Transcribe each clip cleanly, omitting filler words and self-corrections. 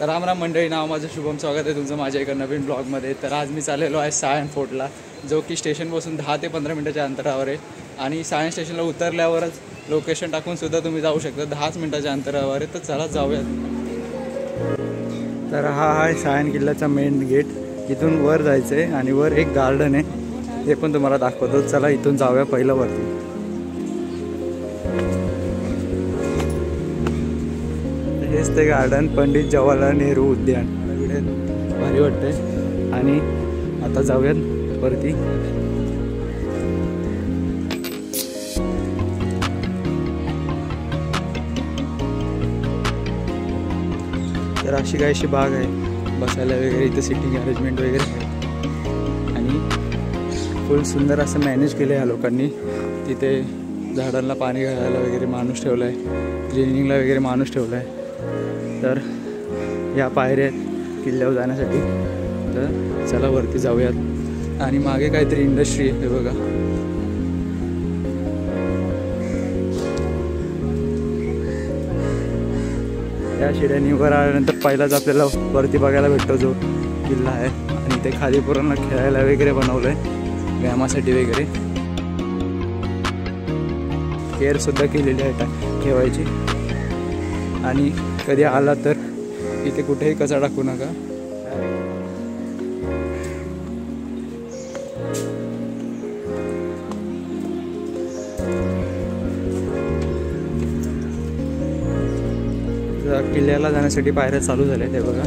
तर राम राम मंडळी, नाव माझं शुभम. स्वागत आहे तुमचं माझ्या एका नवीन ब्लॉगमध्ये. तर आज मी चाललेलो आहे सायन फोर्टला, जो की स्टेशनपासून 10 ते 15 मिनिटाच्या अंतरावर आहे. आणि सायन स्टेशनला उतरल्यावरच लोकेशन टाकूनसुद्धा तुम्ही जाऊ शकता. 10 मिनिटाच्या अंतरावर आहे. तर चला जाऊयात. तर हा आहे सायन किल्ल्याचा मेन गेट. इथून वर जायचं आहे आणि वर एक गार्डन आहे, ते पण तुम्हाला दाखवतो. चला इथून जाऊया पहिलं वरती. हेच ते गार्डन, पंडित जवाहरलाल नेहरू उद्यान. भारी वाटते. आणि आता जाऊयात वरती. तर अशी काहीशी बाग आहे बसायला वगैरे, इथे सिटिंग अरेंजमेंट वगैरे आहे. आणि फुल सुंदर असं मॅनेज केलं आहे ह्या लोकांनी. तिथे झाडांना पाणी घालायला वगैरे माणूस ठेवला आहे, क्लिनिंगला वगैरे माणूस ठेवला आहे. तर या पायऱ्या आहेत किल्ल्यावर जाण्यासाठी. तर चला वरती जाऊयात. आणि मागे काहीतरी इंडस्ट्री आहे, हे बघा. या शिड्यानी वर आल्यानंतर पहिलाच आपल्याला वरती बघायला भेटतो जो किल्ला आहे. आणि ते खाली पूर्ण खेळायला वगैरे बनवलं आहे, व्यायामासाठी वगैरे. केअरसुद्धा केलेली आहे ठेवायची. आणि कधी आला तर इथे कुठेही कचरा टाकू नका. किल्ल्याला जाण्यासाठी पायऱ्या चालू झाल्या ते बघा.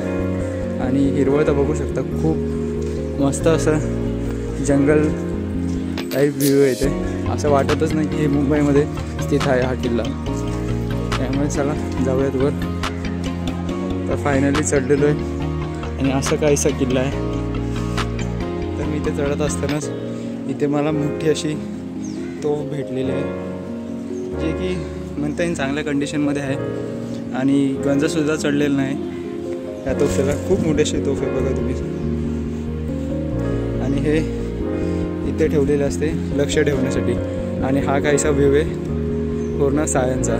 आणि हिरवळ तर बघू शकता, खूप मस्त असं जंगल टाईप व्ह्यू येते. असं वाटतच नाही की मुंबईमध्ये स्थित आहे हा किल्ला. त्यामुळे चला जाऊयात वर. तर फायनली चढलेलो आहे. आणि असं काहीसा किल्ला आहे. तर मी इथे चढत असतानाच इथे मला मोठी अशी तोफ भेटलेली आहे, जे की म्हणता येईल चांगल्या कंडिशनमध्ये आहे. आणि गंजसुद्धा चढलेलं नाही या तोफेला. खूप मोठी अशी तोफ आहे बघा तुम्ही. आणि हे इथे ठेवलेले असते लक्ष ठेवण्यासाठी. आणि हा काहीसा व्ह्यू आहे पूर्ण सायनचा.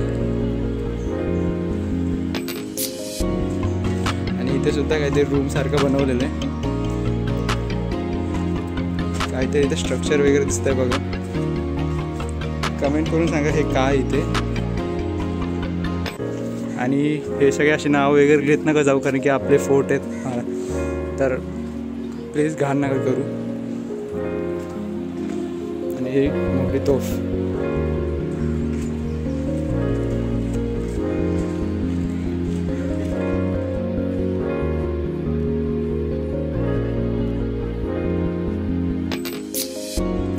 आणि इथे सुद्धा काहीतरी रूम सारखं बनवलेलं आहे. काहीतरी इथे स्ट्रक्चर वगैरे दिसतंय बघा. कमेंट करून सांगा हे काय इथे. आणि हे सगळे असे नाव वगैरे घेत नका जाऊ, कारण की आपले फोर्ट आहेत. तर प्लीज घाण नका करू. आणि ही मोठी तोफ.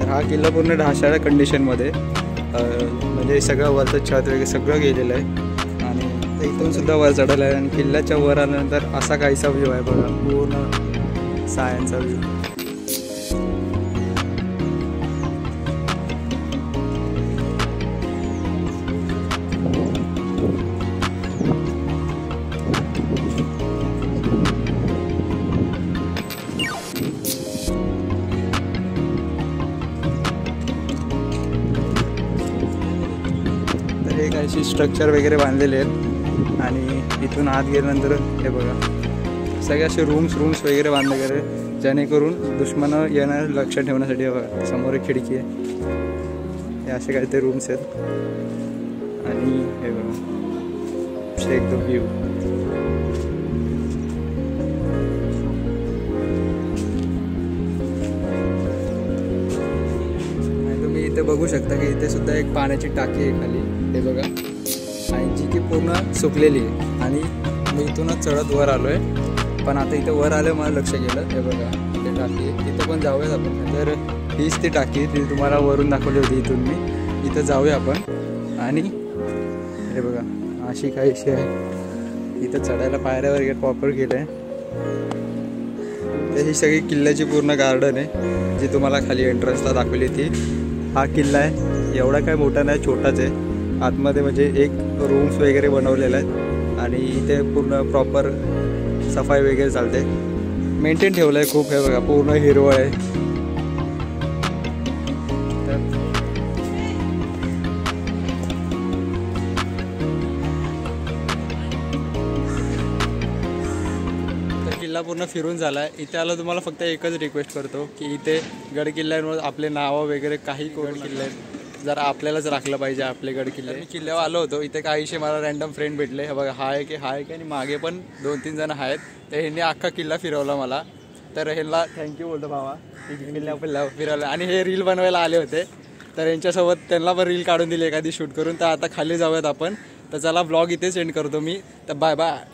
तर हा किल्ला पूर्ण ढासाळ्या कंडिशनमध्ये, म्हणजे सगळं वरचं छत वगैरे सगळं गेलेलं आहे. इथून सुद्धा वर चढायला आहे. आणि किल्ल्याच्या वर आल्यानंतर असा काहीसा व्ह्यू आहे बघा, पूर्ण सायनचा व्ह्यू. तर हे काहीशी स्ट्रक्चर वगैरे बांधलेले आहेत. आणि इथून आत गेल्यानंतर हे बघा सगळे असे रूम्स वगैरे बांधले वगैरे, जेणेकरून दुश्मनं येणार लक्ष ठेवण्यासाठी. बघा समोर एक खिडकी आहे. हे असे काहीतरी रूम्स आहेत. आणि हे बघा शेक द व्ह्यू. आणि तुम्ही इथे बघू शकता की इथे सुद्धा एक पाण्याची टाकी आहे खाली, हे बघा. आणि जी की पूर्ण सुकलेली आहे. आणि मी इथूनच चढत वर आलो आहे. पण आता इथे वर आलं मला लक्ष गेलं, हे बघा ते टाकी आहे. तिथं पण जाऊयात आपण. तर हीच ती टाकी, ती तुम्हाला वरून दाखवली होती. इथून मी इथं जाऊया आपण. आणि हे बघा अशी काहीशी आहे. इथं चढायला पायऱ्या वगैरे प्रॉपर गेलं आहे. तर ही सगळी किल्ल्याची पूर्ण गार्डन आहे, जी तुम्हाला खाली एंट्रन्सला दाखवली ती. हा किल्ला आहे. एवढा काय मोठा नाही, छोटाच आहे. आतमध्ये म्हणजे एक रूम्स वगैरे बनवलेले आहेत. आणि इथे पूर्ण प्रॉपर सफाई वगैरे चालते, मेंटेन ठेवलं आहे खूप. हे बघा पूर्ण हिरवळ आहे. किल्ला पूर्ण फिरून झाला आहे. इथे आला तुम्हाला फक्त एकच रिक्वेस्ट करतो की इथे गड किल्ल्यांवर आपले नावं वगैरे काही गड किल्ले आहेत जरा आपल्यालाच राखलं पाहिजे आपले गड किल्ले. मी किल्ल्यावर आलो होतो, इथे काहीशे मला रँडम फ्रेंड भेटले. हे बघा हा आहे की आणि मागे पण 2-3 जण आहेत. तर ह्यांनी अख्खा किल्ला फिरवला मला, तर ह्यांना थँक्यू बोलतो भावा. किल्ला फिरवला आणि हे रील बनवायला आले होते, तर यांच्यासोबत त्यांना पण रील काढून दिली एखादी शूट करून. तर आता खाली जाऊयात आपण. तर चला ब्लॉग इथे सेंड करतो मी. तर बाय बाय.